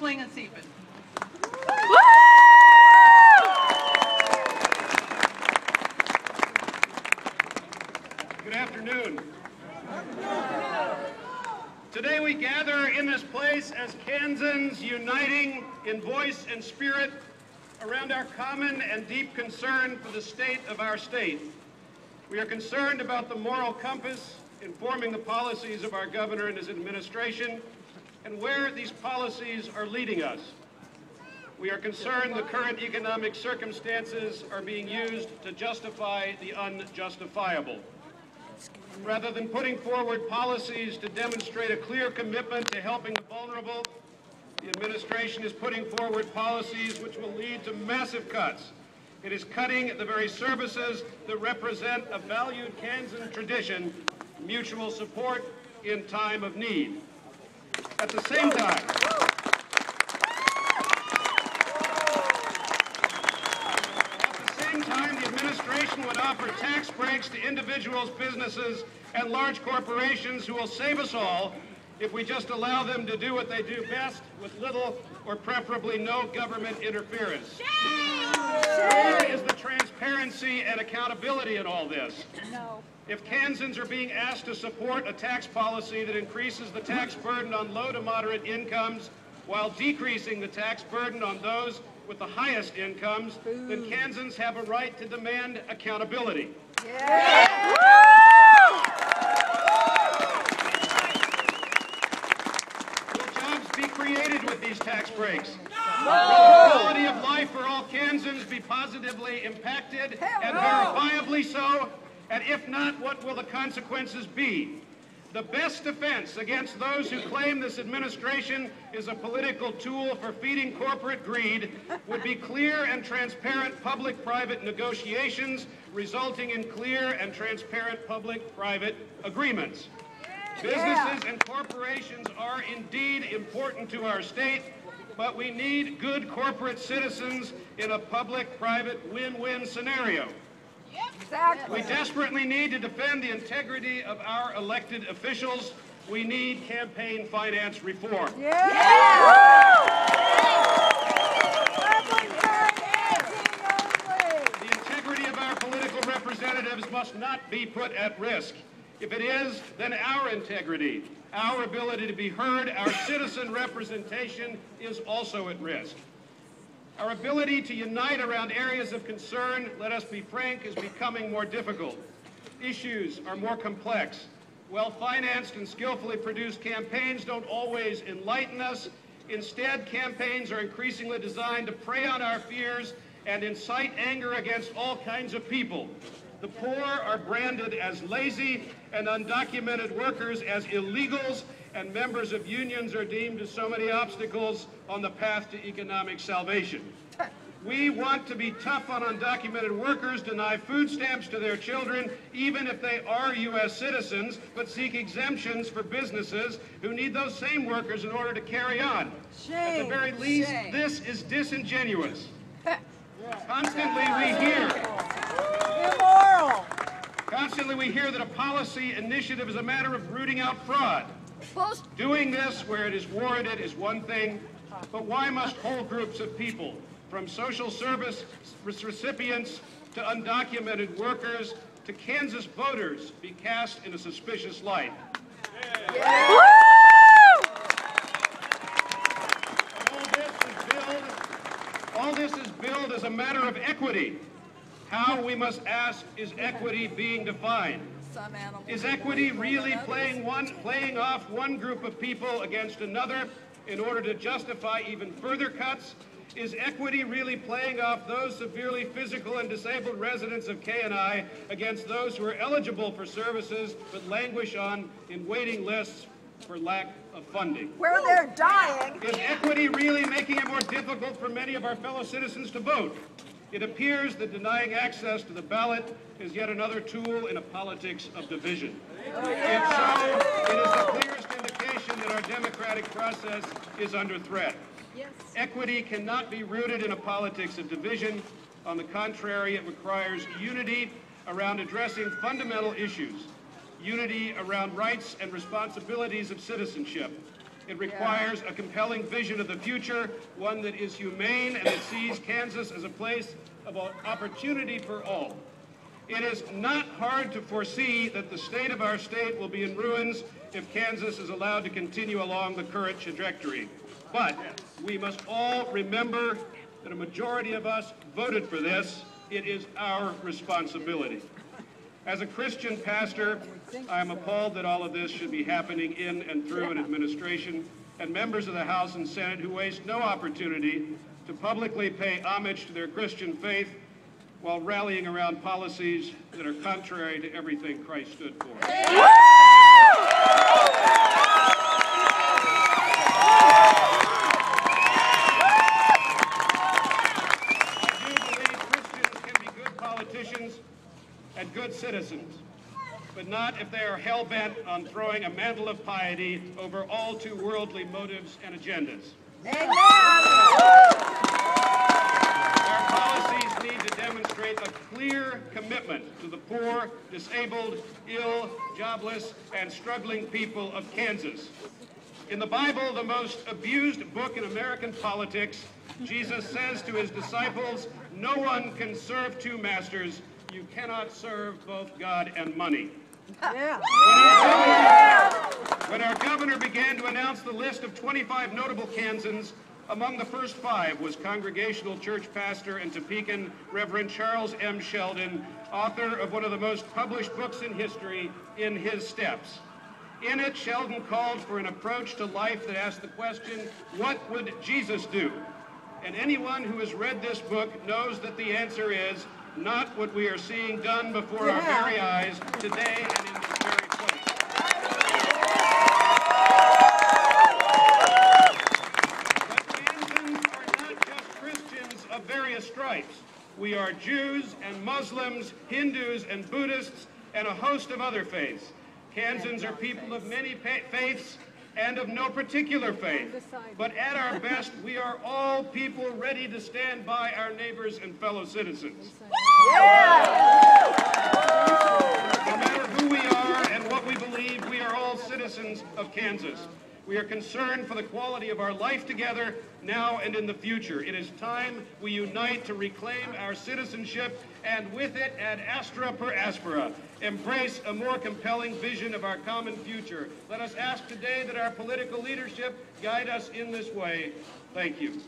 Schlingensiepen. Good afternoon. Today we gather in this place as Kansans uniting in voice and spirit around our common and deep concern for the state of our state. We are concerned about the moral compass informing the policies of our governor and his administration and where these policies are leading us. We are concerned the current economic circumstances are being used to justify the unjustifiable. Rather than putting forward policies to demonstrate a clear commitment to helping the vulnerable, the administration is putting forward policies which will lead to massive cuts. It is cutting the very services that represent a valued Kansan tradition, mutual support in time of need. At the same time, the administration would offer tax breaks to individuals, businesses, and large corporations who will save us all if we just allow them to do what they do best with little or preferably no government interference. Where is the transparency and accountability in all this? No. If Kansans are being asked to support a tax policy that increases the tax burden on low to moderate incomes while decreasing the tax burden on those with the highest incomes, then Kansans have a right to demand accountability. Yeah. Will jobs be created with these tax breaks? Will the quality of life for all Kansans be positively impacted and verifiably so? And if not, what will the consequences be? The best defense against those who claim this administration is a political tool for feeding corporate greed would be clear and transparent public-private negotiations resulting in clear and transparent public-private agreements. Businesses and corporations are indeed important to our state, but we need good corporate citizens in a public-private win-win scenario. Exactly. We desperately need to defend the integrity of our elected officials. We need campaign finance reform. The integrity of our political representatives must not be put at risk. If it is, then our integrity, our ability to be heard, our citizen representation is also at risk. Our ability to unite around areas of concern, let us be frank, is becoming more difficult. Issues are more complex. Well-financed and skillfully produced campaigns don't always enlighten us. Instead, campaigns are increasingly designed to prey on our fears and incite anger against all kinds of people. The poor are branded as lazy and undocumented workers as illegals, and members of unions are deemed as so many obstacles on the path to economic salvation. We want to be tough on undocumented workers, deny food stamps to their children, even if they are U.S. citizens, but seek exemptions for businesses who need those same workers in order to carry on. At the very least, this is disingenuous. Constantly we hear that a policy initiative is a matter of rooting out fraud. Doing this where it is warranted is one thing, but why must whole groups of people, from social service recipients to undocumented workers to Kansas voters, be cast in a suspicious light? All this is billed as a matter of equity. How, we must ask, is equity being defined? Is equity really playing off one group of people against another in order to justify even further cuts? Is equity really playing off those severely physical and disabled residents of K&I against those who are eligible for services but languish in waiting lists for lack of funding? Where they're dying. Is equity really making it more difficult for many of our fellow citizens to vote? It appears that denying access to the ballot is yet another tool in a politics of division. If so, it is the clearest indication that our democratic process is under threat. Equity cannot be rooted in a politics of division. On the contrary, it requires unity around addressing fundamental issues, unity around rights and responsibilities of citizenship. It requires a compelling vision of the future, one that is humane and that sees Kansas as a place of opportunity for all. It is not hard to foresee that the state of our state will be in ruins if Kansas is allowed to continue along the current trajectory. But we must all remember that a majority of us voted for this. It is our responsibility. As a Christian pastor, I am appalled that all of this should be happening in and through an administration and members of the House and Senate who waste no opportunity to publicly pay homage to their Christian faith while rallying around policies that are contrary to everything Christ stood for. I do believe Christians can be good politicians and good citizens, but not if they are hell-bent on throwing a mantle of piety over all too worldly motives and agendas. Our policies need to demonstrate a clear commitment to the poor, disabled, ill, jobless, and struggling people of Kansas. In the Bible, the most abused book in American politics, Jesus says to his disciples, "No one can serve two masters. You cannot serve both God and money." When our governor began to announce the list of 25 notable Kansans, among the first 5 was Congregational Church pastor and Topekan Reverend Charles M. Sheldon, author of one of the most published books in history, In His Steps. In it, Sheldon called for an approach to life that asked the question, what would Jesus do? And anyone who has read this book knows that the answer is not what we are seeing done before our very eyes today and in this very place. But Kansans are not just Christians of various stripes. We are Jews and Muslims, Hindus and Buddhists, and a host of other faiths. Kansans are people of many faiths and of no particular faith. But at our best, we are all people ready to stand by our neighbors and fellow citizens. No matter who we are and what we believe, we are all citizens of Kansas. We are concerned for the quality of our life together now and in the future. It is time we unite to reclaim our citizenship and with it ad astra per aspera, embrace a more compelling vision of our common future. Let us ask today that our political leadership guide us in this way. Thank you.